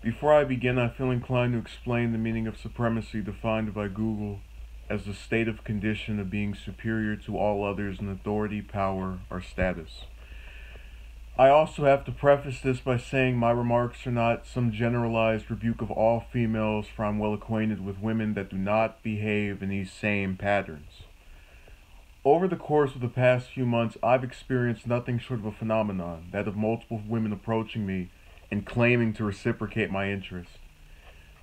Before I begin, I feel inclined to explain the meaning of supremacy defined by Google as the state of condition of being superior to all others in authority, power, or status. I also have to preface this by saying my remarks are not some generalized rebuke of all females, for I'm well acquainted with women that do not behave in these same patterns. Over the course of the past few months, I've experienced nothing short of a phenomenon, that of multiple women approaching me and claiming to reciprocate my interest.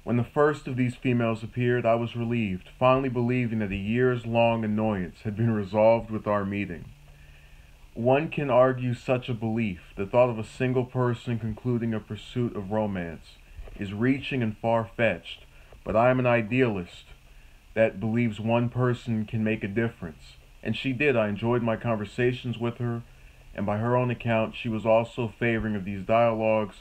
When the first of these females appeared, I was relieved, finally believing that a years-long annoyance had been resolved with our meeting. One can argue such a belief, the thought of a single person concluding a pursuit of romance, is reaching and far-fetched, but I am an idealist that believes one person can make a difference. And she did. I enjoyed my conversations with her, and by her own account, she was also favoring of these dialogues,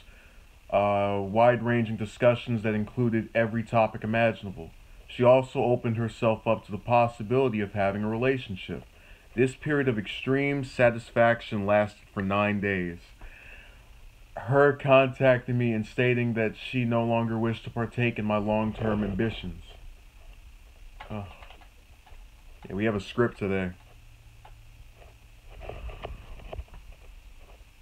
wide-ranging discussions that included every topic imaginable. She also opened herself up to the possibility of having a relationship. This period of extreme satisfaction lasted for 9 days. Her contacting me and stating that she no longer wished to partake in my long-term ambitions. Oh. Yeah, we have a script today.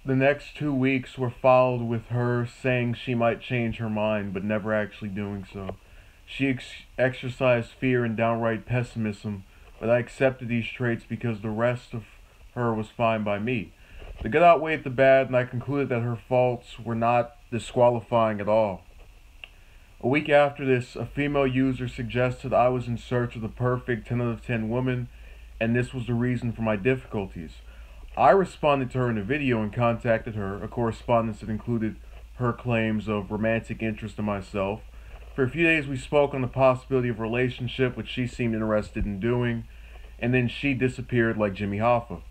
The next 2 weeks were followed with her saying she might change her mind, but never actually doing so. She exercised fear and downright pessimism, but I accepted these traits because the rest of her was fine by me. The good outweighed the bad, and I concluded that her faults were not disqualifying at all. A week after this, a female user suggested I was in search of the perfect 10 out of 10 woman, and this was the reason for my difficulties. I responded to her in a video and contacted her, a correspondence that included her claims of romantic interest in myself. For a few days we spoke on the possibility of a relationship, which she seemed interested in doing, and then she disappeared like Jimmy Hoffa.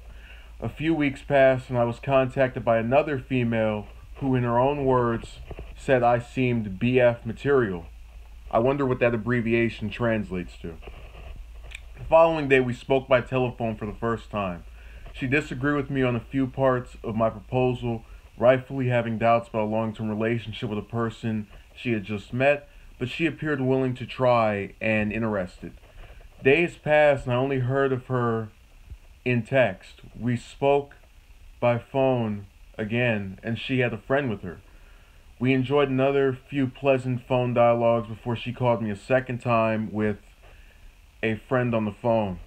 A few weeks passed and I was contacted by another female who, in her own words, said I seemed BF material. I wonder what that abbreviation translates to. The following day we spoke by telephone for the first time. She disagreed with me on a few parts of my proposal, rightfully having doubts about a long-term relationship with a person she had just met, but she appeared willing to try and interested. Days passed and I only heard of her in text. We spoke by phone again, and she had a friend with her. We enjoyed another few pleasant phone dialogues before she called me a second time with a friend on the phone.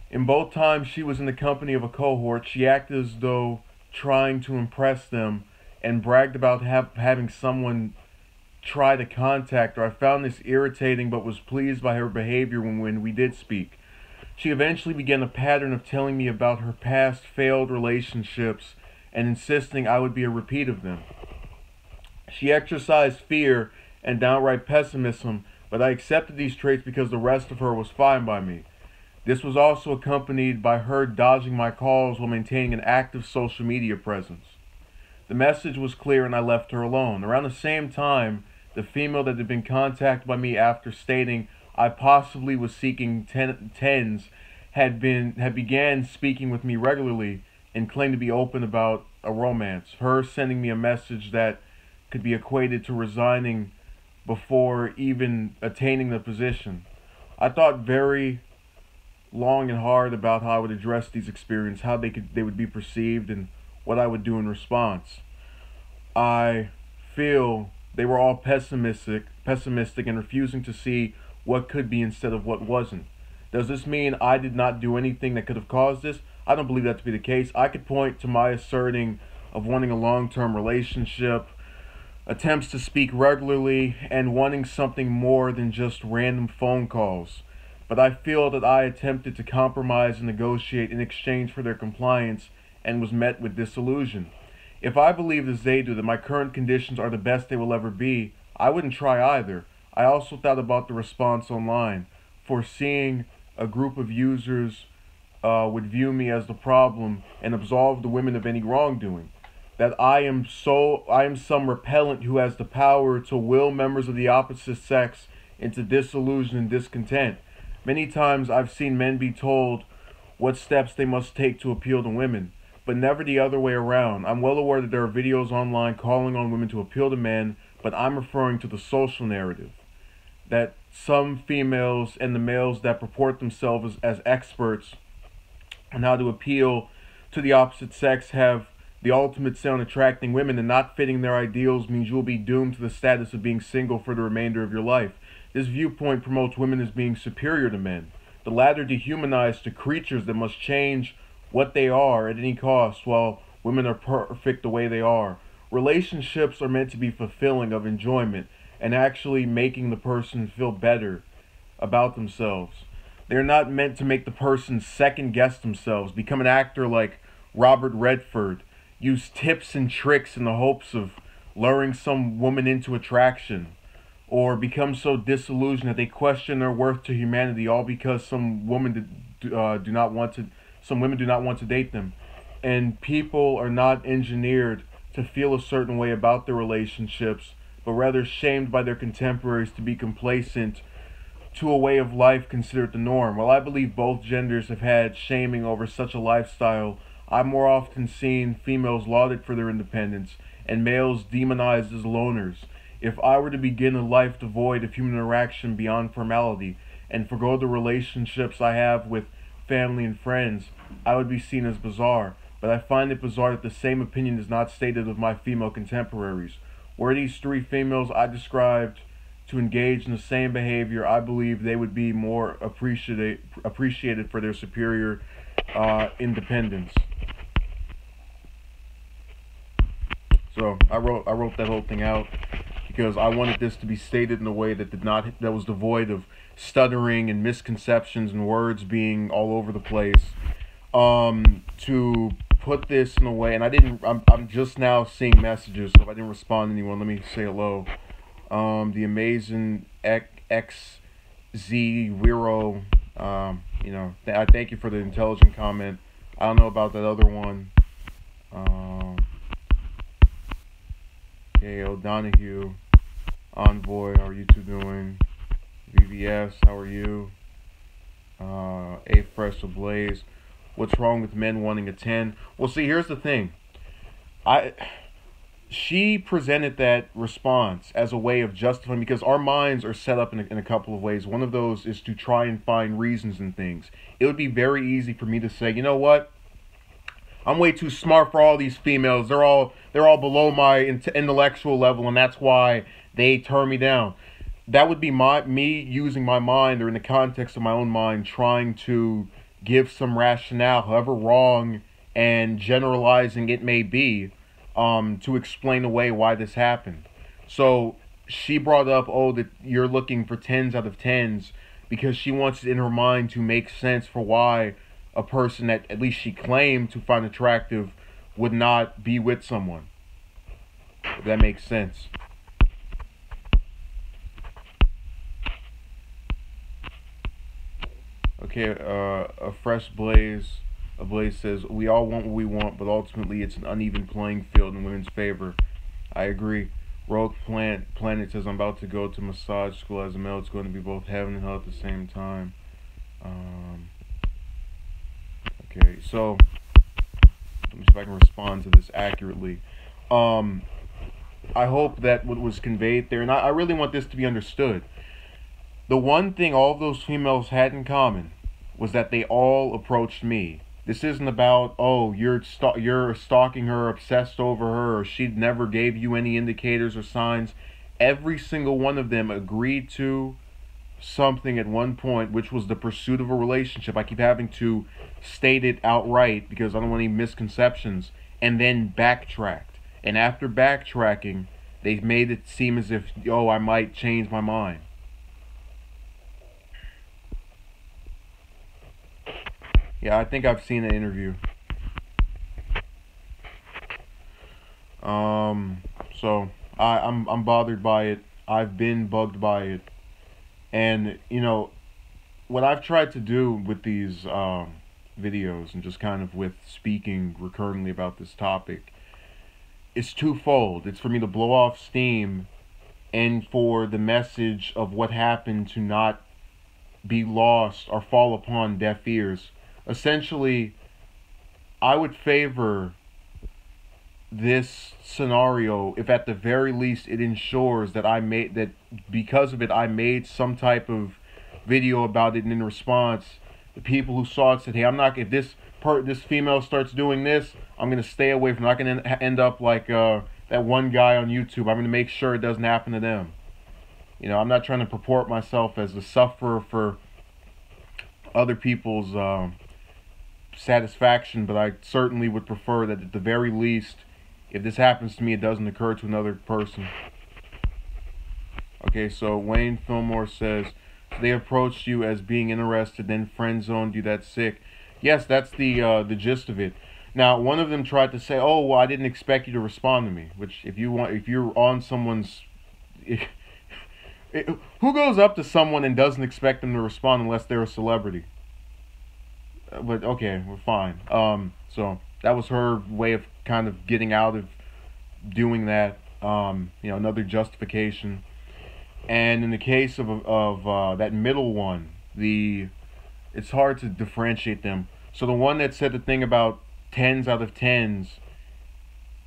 In both times she was in the company of a cohort. She acted as though trying to impress them and bragged about having someone try to contact her. I found this irritating but was pleased by her behavior when we did speak. She eventually began a pattern of telling me about her past failed relationships and insisting I would be a repeat of them. She exercised fear and downright pessimism, but I accepted these traits because the rest of her was fine by me. This was also accompanied by her dodging my calls while maintaining an active social media presence. The message was clear and I left her alone. Around the same time, the female that had been contacted by me after stating I possibly was seeking tens had began speaking with me regularly and claimed to be open about a romance. Her sending me a message that could be equated to resigning before even attaining the position. I thought very long and hard about how I would address these experiences, how they would be perceived, and what I would do in response. I feel they were all pessimistic and refusing to see what could be instead of what wasn't. Does this mean I did not do anything that could have caused this? I don't believe that to be the case. I could point to my asserting of wanting a long-term relationship, attempts to speak regularly, and wanting something more than just random phone calls. But I feel that I attempted to compromise and negotiate in exchange for their compliance and was met with disillusion. If I believed as they do that my current conditions are the best they will ever be, I wouldn't try either. I also thought about the response online, foreseeing a group of users would view me as the problem and absolve the women of any wrongdoing. That I am some repellent who has the power to will members of the opposite sex into disillusion and discontent. Many times I've seen men be told what steps they must take to appeal to women. but never the other way around. I'm well aware that there are videos online calling on women to appeal to men, but I'm referring to the social narrative. That some females and the males that purport themselves as experts on how to appeal to the opposite sex have the ultimate say on attracting women, and not fitting their ideals means you will be doomed to the status of being single for the remainder of your life. This viewpoint promotes women as being superior to men. The latter dehumanize to creatures that must change what they are at any cost, while women are perfect the way they are. Relationships are meant to be fulfilling, of enjoyment, and actually making the person feel better about themselves. They're not meant to make the person second guess themselves, become an actor like Robert Redford, use tips and tricks in the hopes of luring some woman into attraction, or become so disillusioned that they question their worth to humanity, all because some women do not want to date them. And people are not engineered to feel a certain way about their relationships, but rather shamed by their contemporaries to be complacent to a way of life considered the norm. While I believe both genders have had shaming over such a lifestyle, I've more often seen females lauded for their independence and males demonized as loners. If I were to begin a life devoid of human interaction beyond formality and forgo the relationships I have with family and friends, I would be seen as bizarre. But I find it bizarre that the same opinion is not stated of my female contemporaries. Were these three females I described to engage in the same behavior, I believe they would be more appreciated for their superior independence. So I wrote that whole thing out because I wanted this to be stated in a way that was devoid of stuttering and misconceptions and words being all over the place. To put this in a way, and I'm just now seeing messages, so if I didn't respond to anyone, let me say hello. The amazing XZ Wiro, I thank you for the intelligent comment. I don't know about that other one. Okay, O'Donoghue, Envoy, how are you two doing? VVS, how are you? A Fresh Ablaze, what's wrong with men wanting a 10? Well, see, here's the thing. She presented that response as a way of justifying, because our minds are set up in a couple of ways. One of those is to try and find reasons in things. It would be very easy for me to say, you know what? I'm way too smart for all these females. They're all below my intellectual level, and that's why they turn me down. That would be me using my mind, or in the context of my own mind, trying to give some rationale, however wrong and generalizing it may be, to explain away why this happened. So she brought up, that you're looking for 10s out of 10s, because she wants it in her mind to make sense for why a person that at least she claimed to find attractive would not be with someone. If that makes sense. Okay, a fresh Blaze. A Blaze says, we all want what we want, but ultimately it's an uneven playing field in women's favor. I agree. Rogue Planet says, I'm about to go to massage school as a male. It's going to be both heaven and hell at the same time. Okay, so let me see if I can respond to this accurately. I hope that what was conveyed there, and I really want this to be understood. The one thing all of those females had in common was that they all approached me. This isn't about, you're stalking her, obsessed over her, or she never gave you any indicators or signs. Every single one of them agreed to something at one point, which was the pursuit of a relationship. I keep having to state it outright because I don't want any misconceptions, and then backtracked. And after backtracking, they made it seem as if, I might change my mind. Yeah, I think I've seen the interview. So I'm bothered by it. I've been bugged by it. And, what I've tried to do with these videos and just kind of with speaking recurrently about this topic is twofold. It's for me to blow off steam and for the message of what happened to not be lost or fall upon deaf ears. Essentially, I would favor this scenario if at the very least it ensures that because of it I made some type of video about it, and in response the people who saw it said, hey, I'm not, if this female starts doing this, I'm gonna stay away from, I'm not gonna end up like that one guy on YouTube. I'm gonna make sure it doesn't happen to them. You know, I'm not trying to purport myself as a sufferer for other people's satisfaction, but I certainly would prefer that at the very least, if this happens to me, it doesn't occur to another person. Okay, so Wayne Fillmore says, so they approached you as being interested, then friend zoned you. That's sick. Yes, that's the gist of it. Now, one of them tried to say, "Oh, well, I didn't expect you to respond to me." Which, if you're on someone's, who goes up to someone and doesn't expect them to respond unless they're a celebrity? But okay, we're fine. So that was her way of kind of getting out of doing that. You know, another justification. And in the case of that middle one, it's hard to differentiate them. So the one that said the thing about 10s out of 10s,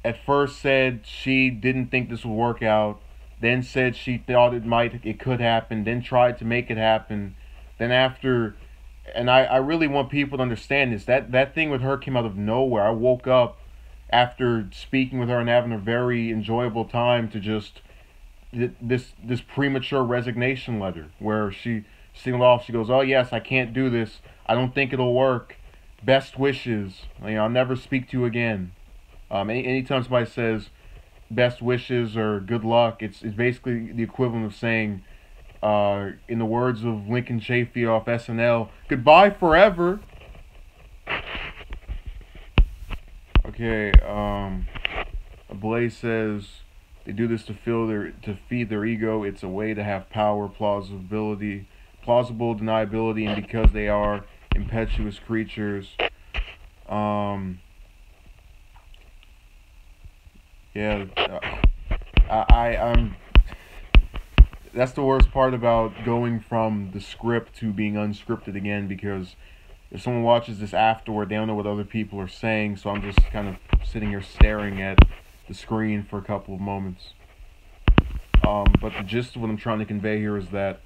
at first said she didn't think this would work out, then said she thought it could happen, then tried to make it happen, then after, and I really want people to understand this, that thing with her came out of nowhere. I woke up after speaking with her and having a very enjoyable time to just this premature resignation letter where she signaled off. She goes, "Oh yes, I can't do this. I don't think it'll work. Best wishes. You know, I'll never speak to you again." Anytime somebody says best wishes or good luck, it's basically the equivalent of saying, in the words of Lincoln Chafee off SNL, "Goodbye forever." Okay, Blaze says they do this to feed their ego. It's a way to have power, plausible deniability, and because they are impetuous creatures. Yeah, I'm. That's the worst part about going from the script to being unscripted again, because if someone watches this afterward, they don't know what other people are saying, so I'm just kind of sitting here staring at the screen for a couple of moments. But the gist of what I'm trying to convey here is that,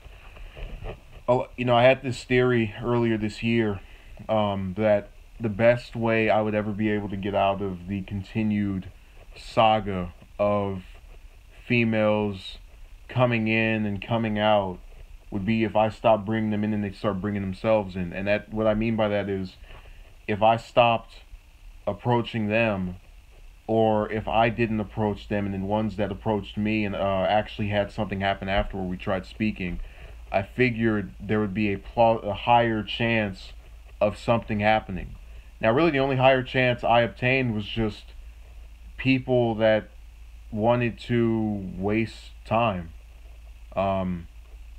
you know, I had this theory earlier this year that the best way I would ever be able to get out of the continued saga of females coming in and coming out would be if I stopped bringing them in and they start bringing themselves in. And that, what I mean by that is, if I stopped approaching them, or if I didn't approach them and then ones that approached me and actually had something happen after where we tried speaking, I figured there would be a higher chance of something happening. Now really the only higher chance I obtained was just people that wanted to waste time.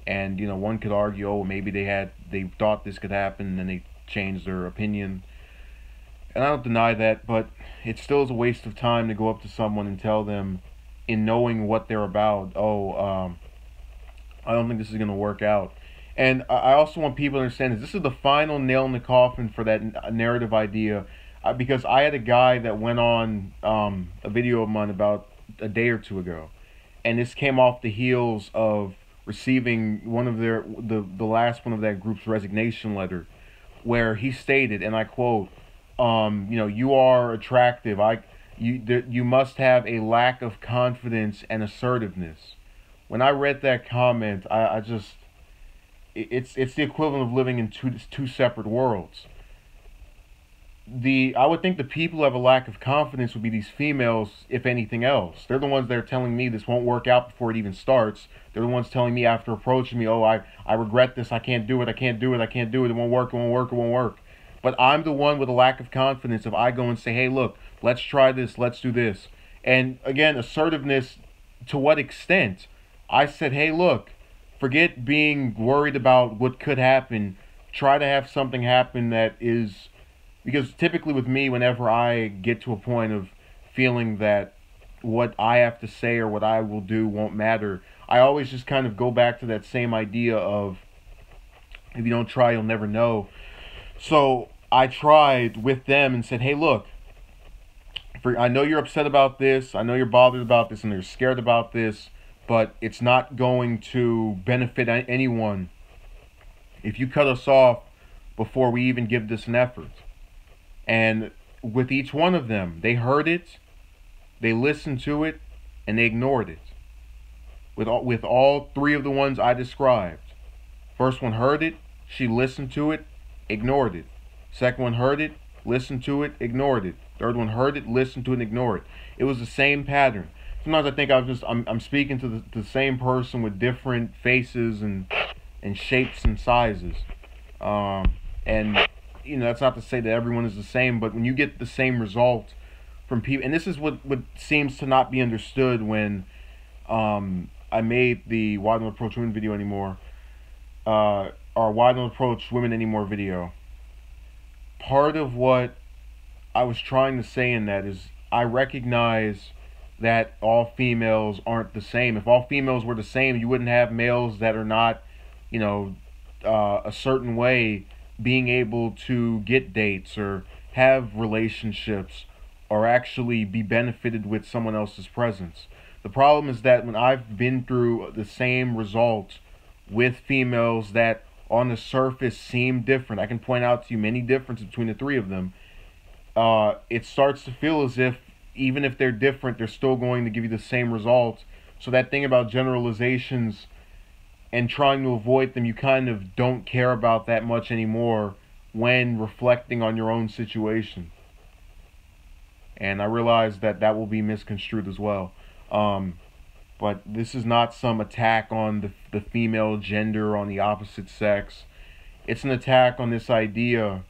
And you know, one could argue, oh, maybe they thought this could happen and then they changed their opinion. And I don't deny that, but it still is a waste of time to go up to someone and tell them, in knowing what they're about, oh, I don't think this is going to work out. And I also want people to understand this is the final nail in the coffin for that narrative idea. Because I had a guy that went on a video of mine about a day or two ago. And this came off the heels of receiving one of the last one of that group's resignation letter, where he stated, and I quote, you know, you are attractive. You must have a lack of confidence and assertiveness. When I read that comment, I just, it's the equivalent of living in two separate worlds. I would think the people who have a lack of confidence would be these females, if anything else. They're the ones that are telling me this won't work out before it even starts. They're the ones telling me after approaching me, oh, I regret this, I can't do it, it won't work, it won't work. But I'm the one with a lack of confidence if I go and say, hey, look, let's try this, let's do this. And again, assertiveness, to what extent? I said, hey, look, forget being worried about what could happen. Try to have something happen that is... Because typically with me, whenever I get to a point of feeling that what I have to say or what I will do won't matter, I always just kind of go back to that same idea of, if you don't try, you'll never know. So I tried with them and said, hey, look, I know you're upset about this. I know you're bothered about this and you're scared about this, but it's not going to benefit anyone if you cut us off before we even give this an effort. And with each one of them, they heard it, they listened to it, and they ignored it. With all three of the ones I described. First one heard it, she listened to it, ignored it. Second one heard it, listened to it, ignored it. Third one heard it, listened to it, and ignored it. It was the same pattern. Sometimes I think I'm speaking to the same person with different faces and shapes and sizes. And that's not to say that everyone is the same, but when you get the same result from people, and this is what seems to not be understood when I made the Why Don't Approach Women video anymore, or Why Don't Approach Women Anymore video. Part of what I was trying to say in that is I recognize that all females aren't the same. If all females were the same, you wouldn't have males that are not, a certain way being able to get dates or have relationships or actually be benefited with someone else's presence. The problem is that when I've been through the same results with females that on the surface seem different, I can point out to you many differences between the three of them. It starts to feel as if even if they're different, they're still going to give you the same results. So that thing about generalizations and trying to avoid them, you kind of don't care about that much anymore when reflecting on your own situation. And I realize that will be misconstrued as well. But this is not some attack on the female gender, on the opposite sex. It's an attack on this idea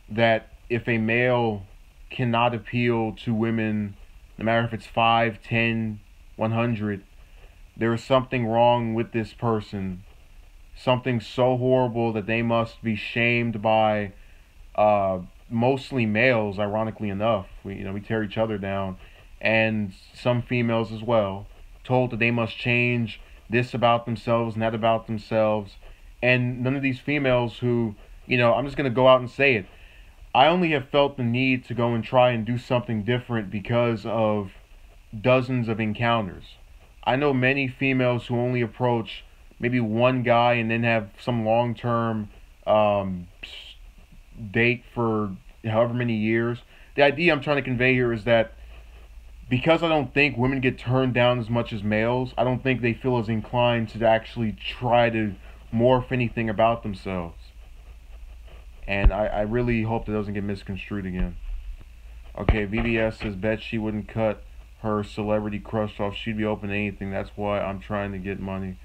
that if a male cannot appeal to women, no matter if it's 5, 10, 100, there is something wrong with this person. Something so horrible that they must be shamed by mostly males, ironically enough. We tear each other down. And some females as well, told that they must change this about themselves and that about themselves. And none of these females who, I'm just going to go out and say it, I only have felt the need to go and try and do something different because of dozens of encounters. I know many females who only approach maybe one guy and then have some long-term date for however many years. The idea I'm trying to convey here is that because I don't think women get turned down as much as males, I don't think they feel as inclined to actually try to morph anything about themselves. And I really hope that doesn't get misconstrued again. Okay, VBS says, bet she wouldn't cut her celebrity crush off. She'd be open to anything. That's why I'm trying to get money.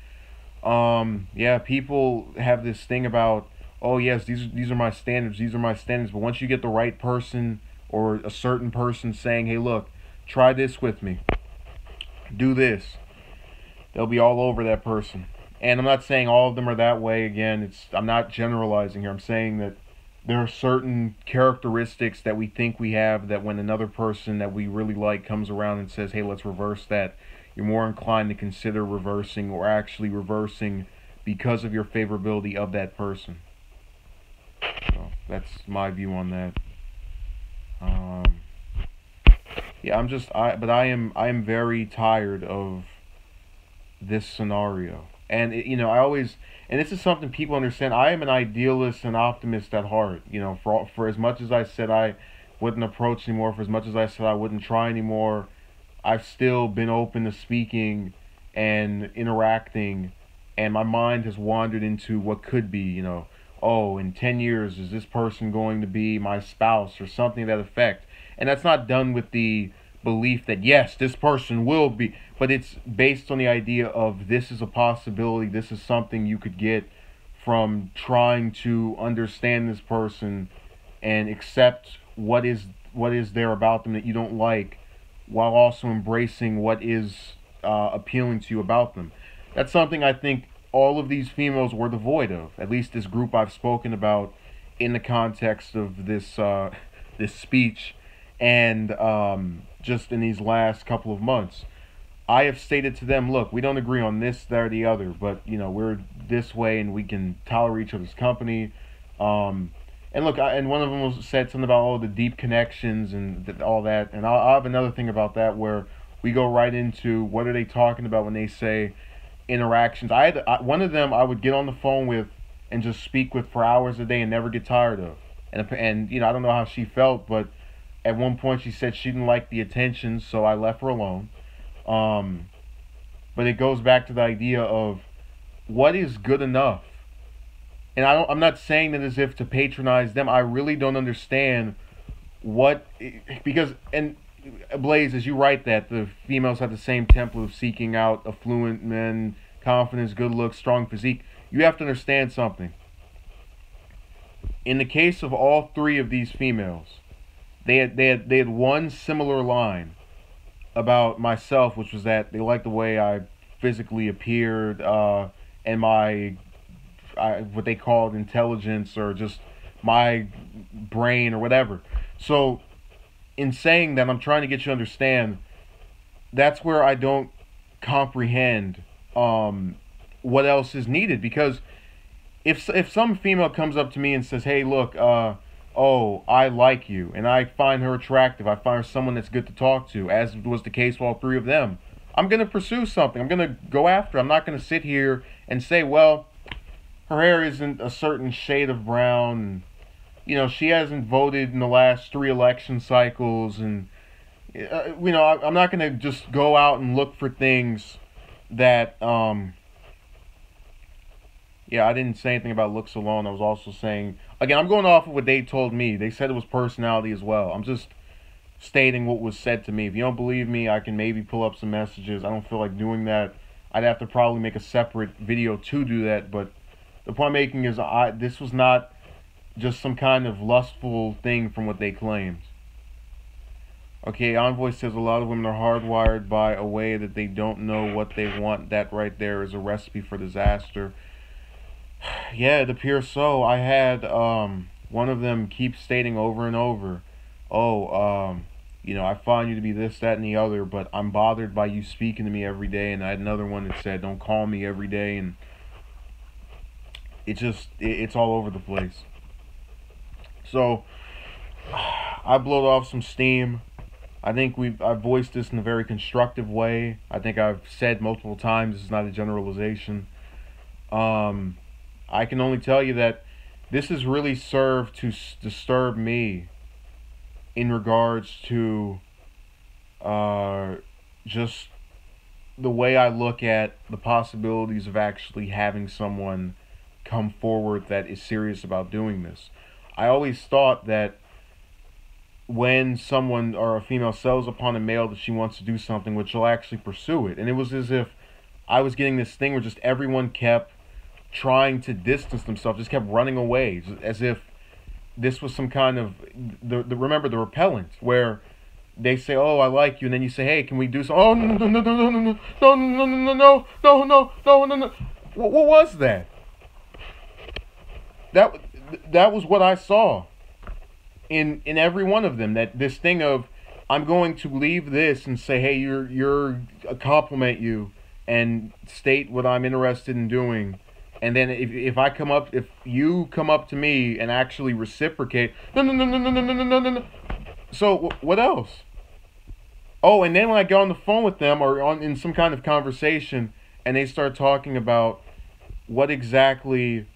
Yeah, people have this thing about, oh yes, these are my standards, these are my standards. But once you get the right person or a certain person saying, hey, look, try this with me, do this, they'll be all over that person. And I'm not saying all of them are that way. Again, I'm not generalizing here. I'm saying that there are certain characteristics that we think we have that when another person that we really like comes around and says, hey, let's reverse that, you're more inclined to consider reversing or actually reversing because of your favorability of that person. So that's my view on that. Yeah, I am very tired of this scenario. And I always, and this is something people understand, I am an idealist and optimist at heart. For as much as I said I wouldn't approach anymore, for as much as I said I wouldn't try anymore, I've still been open to speaking and interacting, and my mind has wandered into what could be, oh, in 10 years, is this person going to be my spouse or something to that effect? And that's not done with the belief that, yes, this person will be, but it's based on the idea of this is a possibility, this is something you could get from trying to understand this person and accept what is there about them that you don't like, while also embracing what is appealing to you about them. That's something I think all of these females were devoid of, at least this group I've spoken about in the context of this this speech, and just in these last couple of months. I have stated to them, look, we don't agree on this, that, or the other, but we're this way and we can tolerate each other's company. And look, and one of them said something about all the deep connections and all that. And I'll have another thing about that where we go right into what are they talking about when they say interactions. One of them I would get on the phone with and just speak with for hours a day and never get tired of. And you know, I don't know how she felt, but at one point she said she didn't like the attention, so I left her alone. Um, but it goes back to the idea of what is good enough. And I'm not saying that as if to patronize them. I really don't understand what, because, and Blaze, as you write that, the females have the same template of seeking out affluent men, confidence, good looks, strong physique. You have to understand something. In the case of all three of these females, they had one similar line about myself, which was that they liked the way I physically appeared, and what they called intelligence, or just my brain or whatever. So in saying that, I'm trying to get you to understand that's where I don't comprehend what else is needed. Because if some female comes up to me and says, hey, look, oh, I like you, and I find her attractive, I find her someone that's good to talk to, as was the case with all three of them, I'm going to pursue something. I'm going to go after. I'm not going to sit here and say, well, her hair isn't a certain shade of brown, and, you know, she hasn't voted in the last 3 election cycles, and, you know, I'm not going to just go out and look for things that, yeah, I didn't say anything about looks alone. I was also saying, again, I'm going off of what they told me. They said it was personality as well. I'm just stating what was said to me. If you don't believe me, I can maybe pull up some messages. I don't feel like doing that. I'd have to probably make a separate video to do that, but the point I'm making is this was not just some kind of lustful thing from what they claimed. Okay, Envoy says a lot of women are hardwired by a way that they don't know what they want. That right there is a recipe for disaster. Yeah, it appears so. I had one of them keep stating over and over, oh, you know, I find you to be this, that, and the other, but I'm bothered by you speaking to me every day. And I had another one that said, don't call me every day. And it's all over the place. So I blowed off some steam. I think I've voiced this in a very constructive way. I think I've said multiple times this is not a generalization. I can only tell you that this has really served to disturb me in regards to just the way I look at the possibilities of actually having someone come forward that is serious about doing this. I always thought that when someone or a female sells upon a male that she wants to do something, which she'll actually pursue it. And it was as if I was getting this thing where just everyone kept trying to distance themselves, just kept running away, as if this was some kind of remember the repellent, where they say, oh, I like you, and then you say, hey, can we do something? Oh, no, no, no, no, no, no, no, no, no, no, no, no, no, no, no, no. What was that? That was what I saw in every one of them. That this thing of, I'm going to leave this and say, hey, you're compliment you and state what I'm interested in doing. And then if you come up to me and actually reciprocate, no, no, no, no, no, no, no, no, no, no. So what else? Oh, and then when I get on the phone with them or in some kind of conversation, and they start talking about what exactly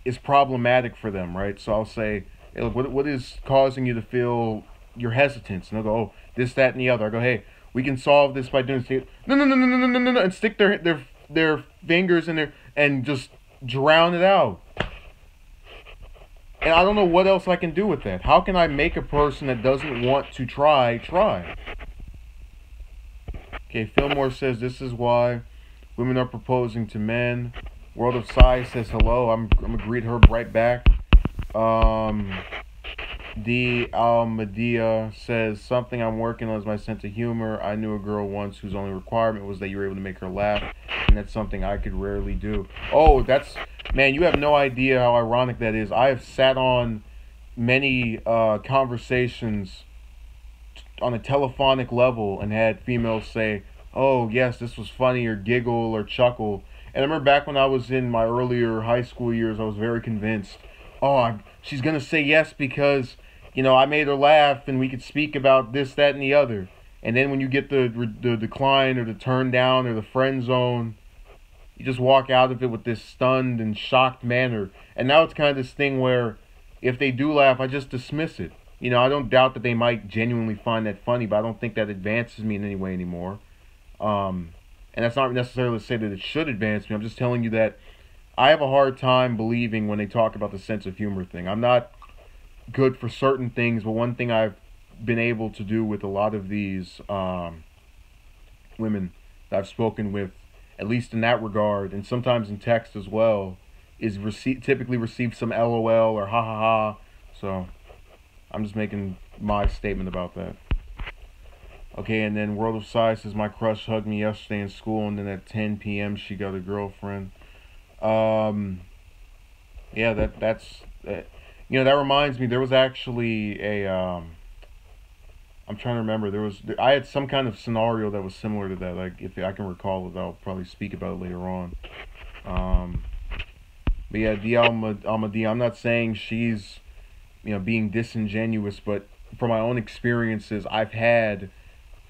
is problematic for them, right? So I'll say, hey, look, what is causing you to feel your hesitance? And they'll go, oh, this, that, and the other. I go, hey, we can solve this by doing this. No, no, no, no, no, no, no, no, and stick their fingers in there and just drown it out. And I don't know what else I can do with that. How can I make a person that doesn't want to try? Okay, Fillmore says this is why women are proposing to men. World of Size says hello. I'm gonna greet her right back. D. Almadea says something I'm working on is my sense of humor. I knew a girl once whose only requirement was that you were able to make her laugh, and that's something I could rarely do. Oh, man, you have no idea how ironic that is. I have sat on many conversations on a telephonic level and had females say, oh, yes, this was funny, or giggle or chuckle. And I remember back when I was in my earlier high school years, I was very convinced she's gonna say yes because, I made her laugh and we could speak about this, that, and the other. And then when you get the decline or the turn down or the friend zone, you just walk out of it with this stunned and shocked manner. And now it's kind of this thing where if they do laugh, I just dismiss it. I don't doubt that they might genuinely find that funny, but I don't think that advances me in any way anymore. And that's not necessarily to say that it should advance me. I'm just telling you that I have a hard time believing when they talk about the sense of humor thing. I'm not good for certain things, but one thing I've been able to do with a lot of these women that I've spoken with, at least in that regard, and sometimes in text as well, is typically receive some LOL or ha ha ha. So I'm just making my statement about that. Okay, and then World of Size says, my crush hugged me yesterday in school, and then at 10 p.m. she got a girlfriend. Yeah, that's that reminds me, there was actually a I'm trying to remember, I had some kind of scenario that was similar to that. Like, if I can recall it, I'll probably speak about it later on. But yeah, Almadie, I'm not saying she's being disingenuous, but from my own experiences, I've had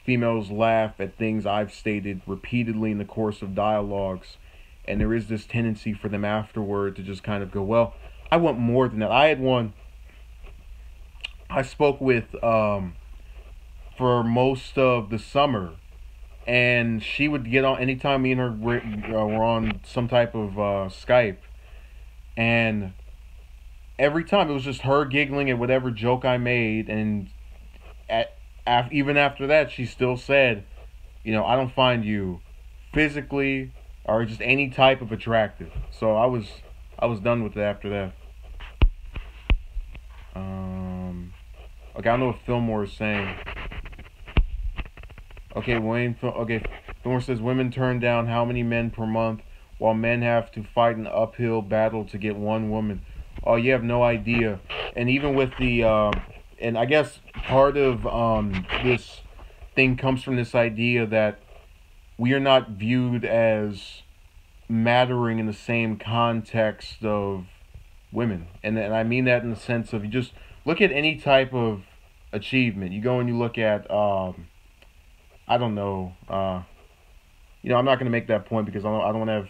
females laugh at things I've stated repeatedly in the course of dialogues, and there is this tendency for them afterward to just kind of go, well, I want more than that. I had one I spoke with for most of the summer, and she would get on anytime me and her were on some type of Skype, and every time it was just her giggling at whatever joke I made, and even after that, she still said, I don't find you physically or just any type of attractive. So I was done with it after that. Okay, I don't know what Fillmore is saying. Okay, Fillmore says women turn down how many men per month, while men have to fight an uphill battle to get one woman. Oh, you have no idea. And even with the and I guess part of this thing comes from this idea that we are not viewed as mattering in the same context of women. And I mean that in the sense of, you just look at any type of achievement. You go and you look at, I don't know, I'm not going to make that point because I don't want to have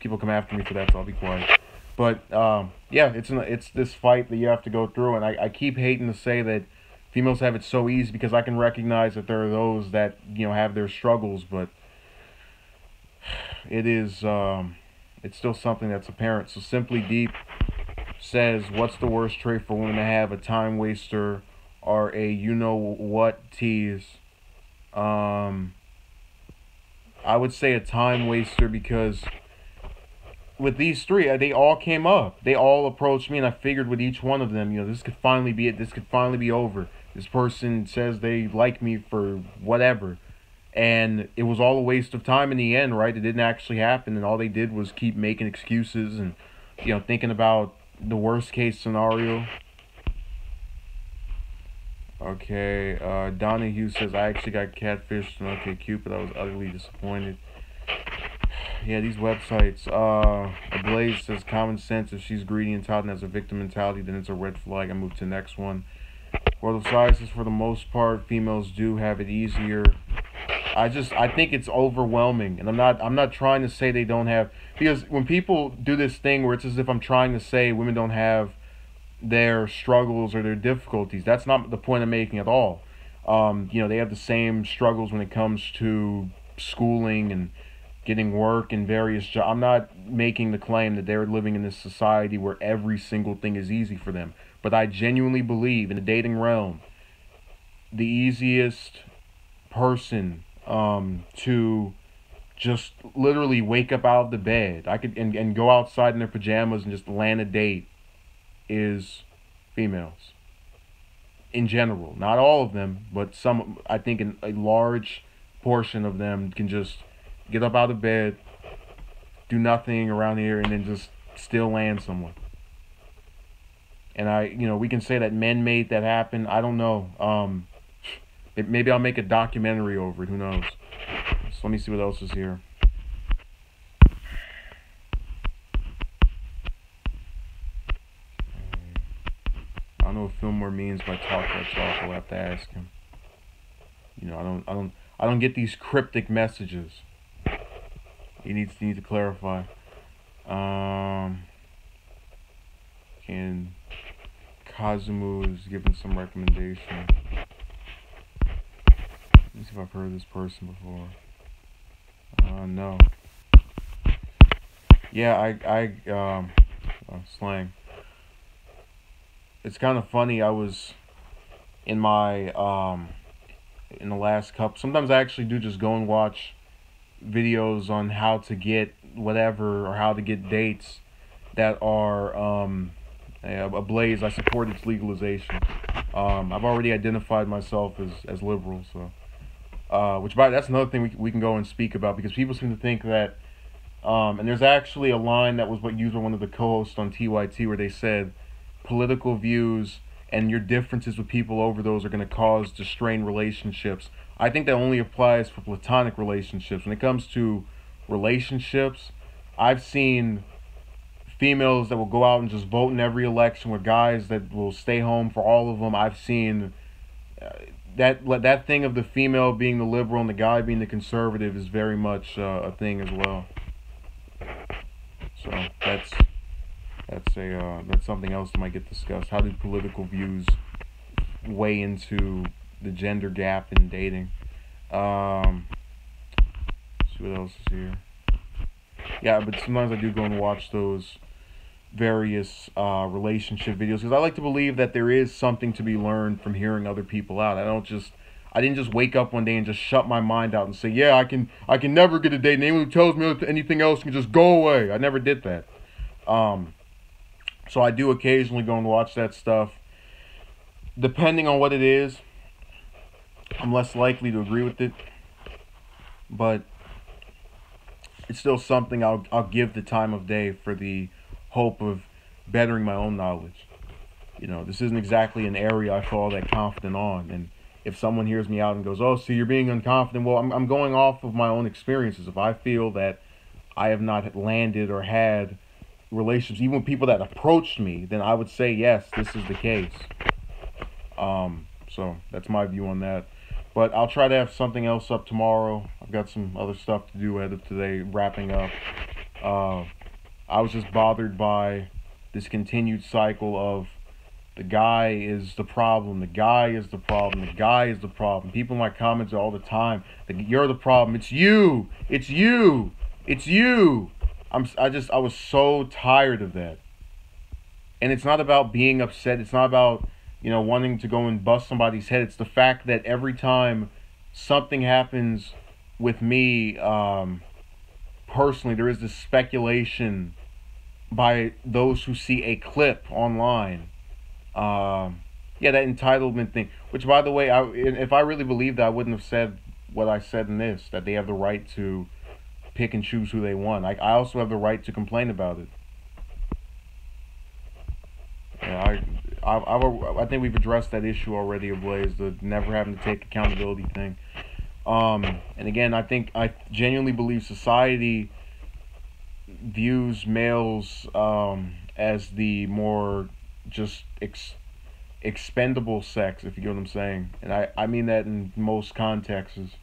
people come after me for that, so I'll be quiet. But yeah, it's this fight that you have to go through, and I keep hating to say that females have it so easy because I can recognize that there are those that have their struggles, but it's still something that's apparent. So Simply Deep says, what's the worst trait for women to have? A time waster or a you-know-what tease? I would say a time waster, because with these three, they all came up. They all approached me, and I figured with each one of them, this could finally be it. This could finally be over. This person says they like me for whatever. And it was all a waste of time in the end, right? It didn't actually happen, and all they did was keep making excuses and, thinking about the worst case scenario. Okay, Donahue says, I actually got catfished on OkCupid. I was utterly disappointed. Yeah, these websites. Ablaze says, common sense, if she's greedy and touting as a victim mentality, then it's a red flag. I move to the next one. World of Size says, for the most part, females do have it easier. I think it's overwhelming, and I'm not trying to say they don't have, because when people do this thing where it's as if I'm trying to say women don't have their struggles or their difficulties, that's not the point I'm making at all. They have the same struggles when it comes to schooling and getting work and various jobs. I'm not making the claim that they're living in this society where every single thing is easy for them, but I genuinely believe in the dating realm, the easiest person to just literally wake up out of the bed, and go outside in their pajamas and just land a date, is females. In general, not all of them, but some. I think a large portion of them can just get up out of bed, do nothing around here, and then just still land someone. And we can say that men made that happen. I don't know. Maybe I'll make a documentary over it. Who knows? So let me see what else is here. know what Fillmore means by talk that talk. I'll have to ask him. You know, I don't get these cryptic messages. He needs to clarify. Can Kazumu is giving some recommendation. Let me see if I've heard this person before. No. Yeah, slang. It's kind of funny. I was in my in the last couple. Sometimes I actually do just go and watch videos on how to get whatever or how to get dates that are ablaze. I support its legalization. I've already identified myself as liberal, so that's another thing we can go and speak about, because people seem to think that and there's actually a line that was used by one of the co-hosts on TYT where they said political views and your differences with people over those are going to cause strained relationships. I think that only applies for platonic relationships. When it comes to relationships, I've seen females that will go out and just vote in every election with guys that will stay home for all of them. I've seen that thing of the female being the liberal and the guy being the conservative is very much a thing as well. So that's something else that might get discussed. How do political views weigh into the gender gap in dating? Let's see what else is here. Yeah, but sometimes I do go and watch those various relationship videos, because I like to believe that there is something to be learned from hearing other people out. I didn't just wake up one day and just shut my mind out and say, yeah, I can never get a date, and anyone who tells me anything else can just go away. I never did that. So I do occasionally go and watch that stuff. Depending on what it is, I'm less likely to agree with it, but it's still something I'll give the time of day for the hope of bettering my own knowledge. You know, this isn't exactly an area I feel all that confident on, and if someone hears me out and goes, oh, so you're being unconfident, well, I'm going off of my own experiences. If I feel that I have not landed or had relationships, even with people that approached me, then I would say, yes, this is the case. So that's my view on that. But I'll try to have something else up tomorrow. I've got some other stuff to do ahead of today, wrapping up. I was just bothered by this continued cycle of the guy is the problem, the guy is the problem, the guy is the problem. People in my comments all the time, you're the problem, it's you, it's you, it's you. I was so tired of that. And it's not about being upset, it's not about, you know, wanting to go and bust somebody's head. It's the fact that every time something happens with me, personally, there is this speculation by those who see a clip online. Yeah, that entitlement thing. Which, by the way, if I really believed that, I wouldn't have said what I said in this, that they have the right to pick and choose who they want. I also have the right to complain about it. Yeah, I think we've addressed that issue already, Ablaze, the never having to take accountability thing. And again, I genuinely believe society views males as the more just expendable sex, if you get what I'm saying. And I mean that in most contexts.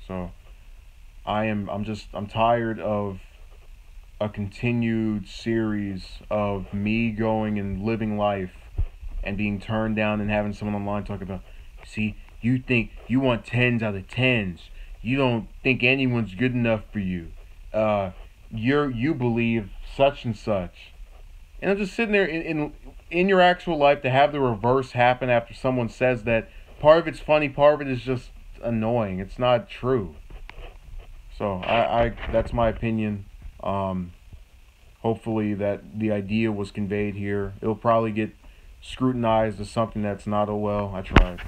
So I'm tired of a continued series of me going and living life and being turned down and having someone online talk about, see, you think you want 10s out of 10s. You don't think anyone's good enough for you. You believe such and such. And I'm just sitting there in your actual life to have the reverse happen after someone says that. Part of it's funny, part of it is just annoying. It's not true. So I that's my opinion. Hopefully that the idea was conveyed here. It'll probably get scrutinized as something that's not, oh well, I tried.